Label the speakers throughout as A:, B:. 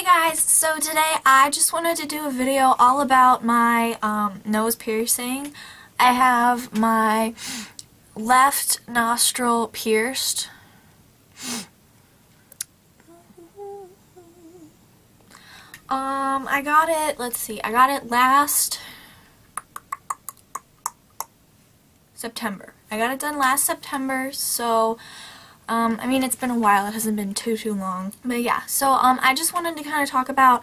A: Hey guys, so today I just wanted to do a video all about my nose piercing. I have my left nostril pierced. I got it, let's see, I got it last September. I got it done last September, so I mean, it's been a while. It hasn't been too long. But yeah, so I just wanted to kind of talk about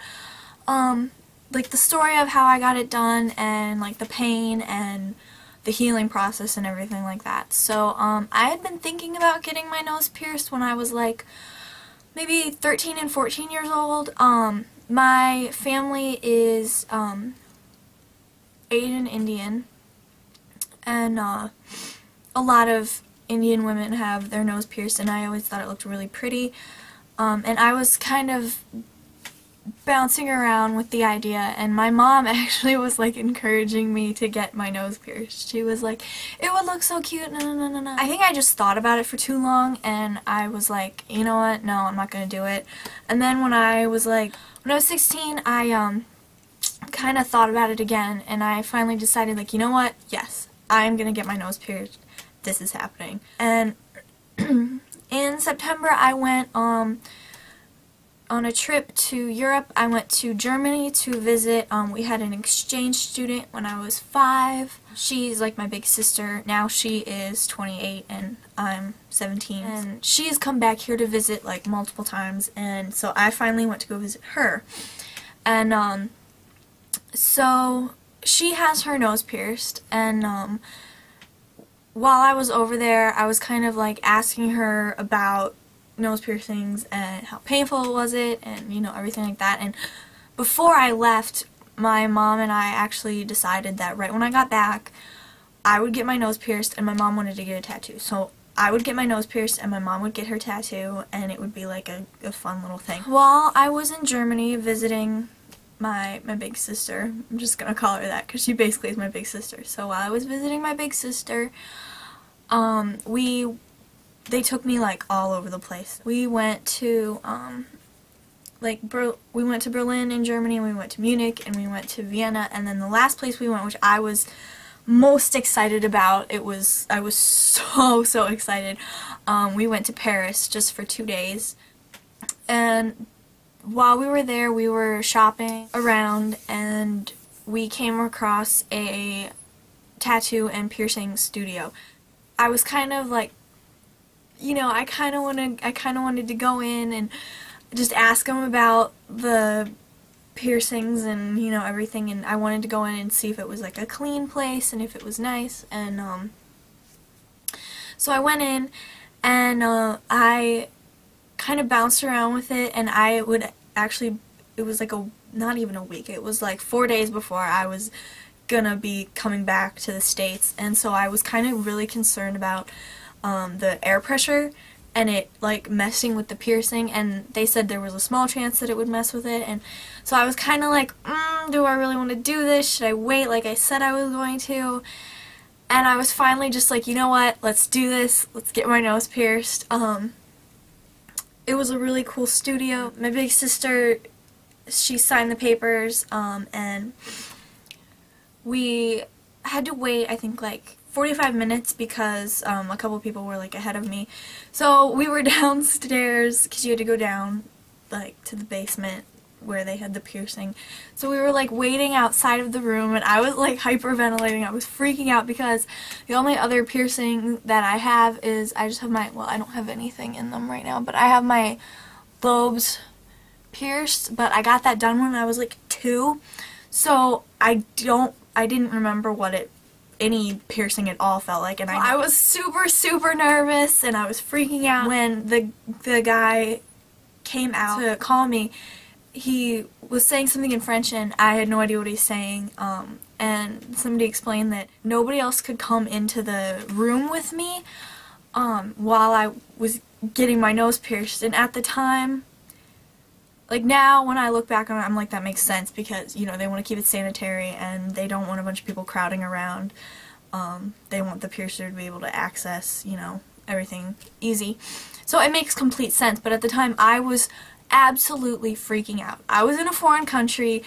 A: like the story of how I got it done and like the pain and the healing process and everything like that. So I had been thinking about getting my nose pierced when I was like maybe 13 and 14 years old. My family is Asian Indian, and a lot of Indian women have their nose pierced, and I always thought it looked really pretty. And I was kind of bouncing around with the idea, and my mom actually was like encouraging me to get my nose pierced. She was like, it would look so cute, no. I think I just thought about it for too long, and I was like, you know what, no, I'm not gonna do it. And then when I was 16, I kind of thought about it again, and I finally decided, like, you know what, yes, I'm gonna get my nose pierced. This is happening. And in September I went on a trip to Europe. I went to Germany to visit. We had an exchange student when I was 5. She's like my big sister. Now she is 28 and I'm 17. And she has come back here to visit like multiple times, and so I finally went to go visit her. And so she has her nose pierced, and while I was over there, I was kind of like asking her about nose piercings and how painful was it, and you know, everything like that. And before I left, my mom and I actually decided that right when I got back, I would get my nose pierced, and my mom wanted to get a tattoo. So I would get my nose pierced and my mom would get her tattoo, and it would be like a fun little thing. While I was in Germany visiting my big sister, I'm just gonna call her that because she basically is my big sister. So while I was visiting my big sister, they took me like all over the place. We went to we went to Berlin in Germany, and we went to Munich, and we went to Vienna, and then the last place we went, which I was most excited about, I was so excited. We went to Paris just for 2 days, and while we were there, we were shopping around, and we came across a tattoo and piercing studio. I was kind of like, you know, I kind of wanted to go in and just ask them about the piercings and, you know, everything, and I wanted to go in and see if it was like a clean place and if it was nice. And so I went in, and I kind of bounced around with it, and I would actually, it was like not even a week, it was like 4 days before I was gonna be coming back to the States, and so I was kind of really concerned about the air pressure and it like messing with the piercing, and they said there was a small chance that it would mess with it. And so I was kind of like, do I really want to do this? Should I wait like I said I was going to? And I was finally just like, you know what, let's do this, let's get my nose pierced. It was a really cool studio. My big sister, she signed the papers, and we had to wait, I think, like 45 minutes because a couple people were like ahead of me. So we were downstairs because you had to go down like to the basement where they had the piercing. So we were like waiting outside of the room, and I was like hyperventilating. I was freaking out because the only other piercing that I have is, I just have my, well, I don't have anything in them right now, but I have my lobes pierced, but I got that done when I was like 2. So I didn't remember what any piercing at all felt like, and I was super nervous, and I was freaking out when the guy came out to call me. He was saying something in French, and I had no idea what he's saying, and somebody explained that nobody else could come into the room with me while I was getting my nose pierced. And at the time, like now when I look back on it, I'm like, that makes sense, because, you know, they want to keep it sanitary and they don't want a bunch of people crowding around. They want the piercer to be able to access, you know, everything easy. So it makes complete sense, but at the time I was absolutely freaking out. I was in a foreign country.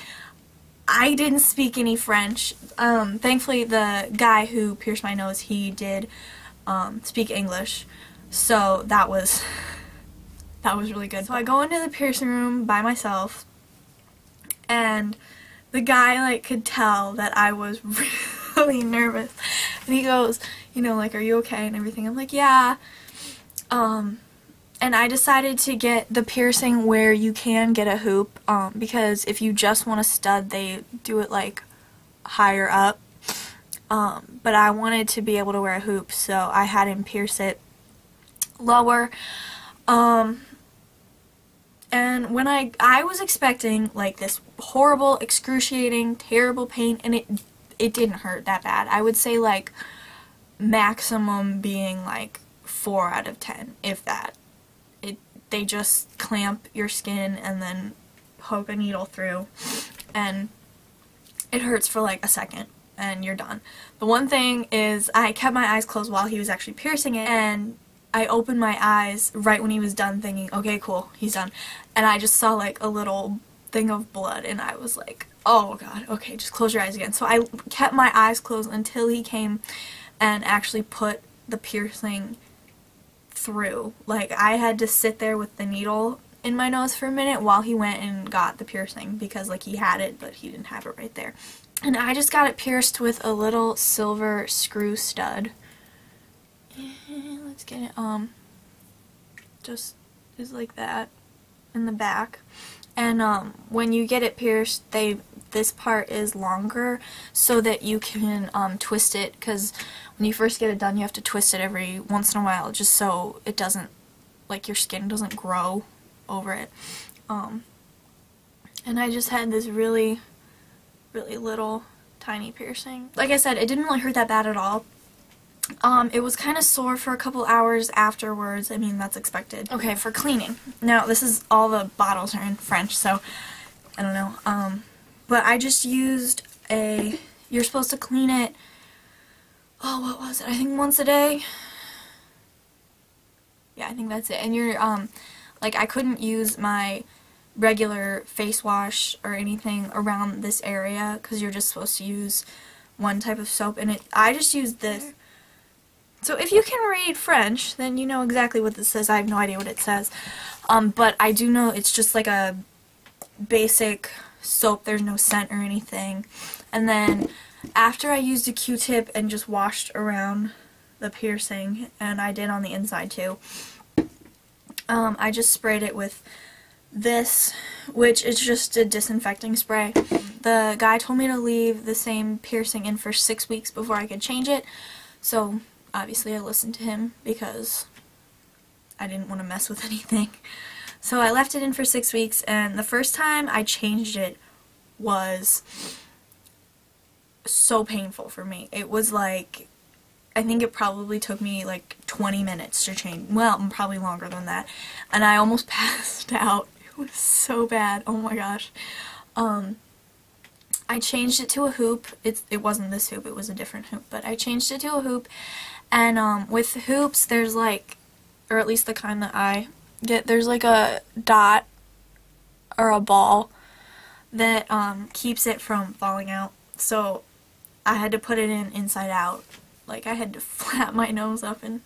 A: I didn't speak any French. Thankfully, the guy who pierced my nose, he did speak English, so that was really good. So I go into the piercing room by myself, and the guy like could tell that I was really nervous, and he goes, you know, like, are you okay and everything? I'm like, yeah. And I decided to get the piercing where you can get a hoop, because if you just want a stud, they do it like higher up. But I wanted to be able to wear a hoop, so I had him pierce it lower. And when I was expecting like this horrible, excruciating, terrible pain, and it didn't hurt that bad. I would say like maximum being like 4 out of 10, if that. They just clamp your skin and then poke a needle through, and it hurts for like a second and you're done. The one thing is I kept my eyes closed while he was actually piercing it, and I opened my eyes right when he was done thinking, okay, cool, he's done. And I just saw like a little thing of blood, and I was like, oh god, okay, just close your eyes again. So I kept my eyes closed until he came and actually put the piercing through. Like, I had to sit there with the needle in my nose for a minute while he went and got the piercing, because like he had it but he didn't have it right there. And I just got it pierced with a little silver screw stud. Let's get it, just is like that in the back. And when you get it pierced, this part is longer so that you can twist it, because when you first get it done you have to twist it every once in a while just so it doesn't, like, your skin doesn't grow over it. And I just had this really little tiny piercing. Like I said, it didn't really hurt that bad at all. It was kind of sore for a couple hours afterwards. I mean, that's expected. Okay, for cleaning. Now, this is, all the bottles are in French, so I don't know. But I just used you're supposed to clean it, oh, what was it? I think once a day. Yeah, I think that's it. And you're, like, I couldn't use my regular face wash or anything around this area, because you're just supposed to use one type of soap, and I just used this. So if you can read French, then you know exactly what this says. I have no idea what it says. But I do know it's just like a basic soap. There's no scent or anything. And then after I used a Q-tip and just washed around the piercing, and I did on the inside too, I just sprayed it with this, which is just a disinfecting spray. The guy told me to leave the same piercing in for 6 weeks before I could change it, so obviously I listened to him because I didn't want to mess with anything. So I left it in for 6 weeks, and the first time I changed it was so painful for me. It was like, I think it probably took me like 20 minutes to change. Well, probably longer than that. And I almost passed out. It was so bad. Oh my gosh. I changed it to a hoop. It wasn't this hoop, it was a different hoop, but I changed it to a hoop. And with hoops, there's like, or at least the kind that I get, there's like a dot or a ball that keeps it from falling out. So I had to put it in inside out. Like, I had to flap my nose up, and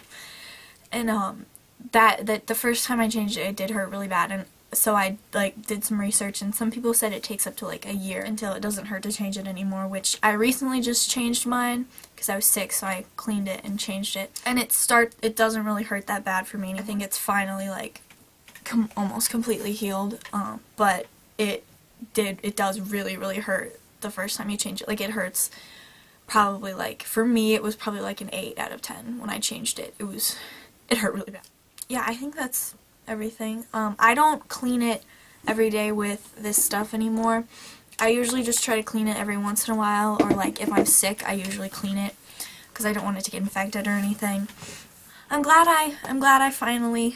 A: that the first time I changed it did hurt really bad. And so I like did some research, and some people said it takes up to like a year until it doesn't hurt to change it anymore, which I recently just changed mine because I was sick, so I cleaned it and changed it. And it doesn't really hurt that bad for me. I think it's finally like almost completely healed, but it does really hurt the first time you change it. Like, it hurts probably, like, for me it was probably like an 8 out of 10 when I changed it. It hurt really bad. Yeah, I think that's everything. I don't clean it every day with this stuff anymore. I usually just try to clean it every once in a while, or like if I'm sick I usually clean it because I don't want it to get infected or anything. I'm glad I finally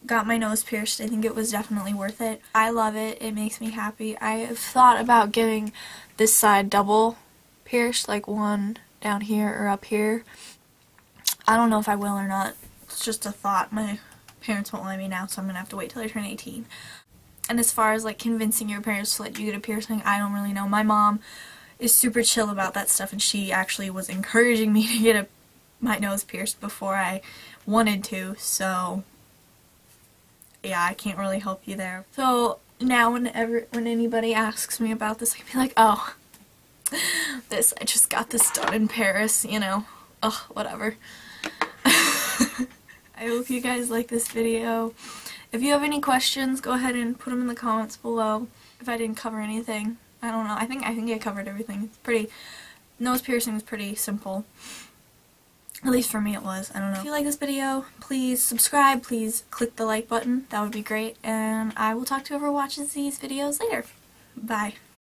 A: got my nose pierced. I think it was definitely worth it. I love it. It makes me happy. I have thought about getting this side double pierced, like one down here or up here. I don't know if I will or not. It's just a thought. My parents won't let me now, so I'm gonna have to wait till I turn 18. And as far as like convincing your parents to let you get a piercing, I don't really know. My mom is super chill about that stuff, and she actually was encouraging me to get my nose pierced before I wanted to, so yeah, I can't really help you there. So now when anybody asks me about this, I can be like, oh, I just got this done in Paris, you know, ugh, whatever. I hope you guys like this video. If you have any questions, go ahead and put them in the comments below. If I didn't cover anything, I don't know. I think I covered everything. Nose piercing is pretty simple. At least for me it was. I don't know. If you like this video, please subscribe. Please click the like button. That would be great. And I will talk to whoever watches these videos later. Bye.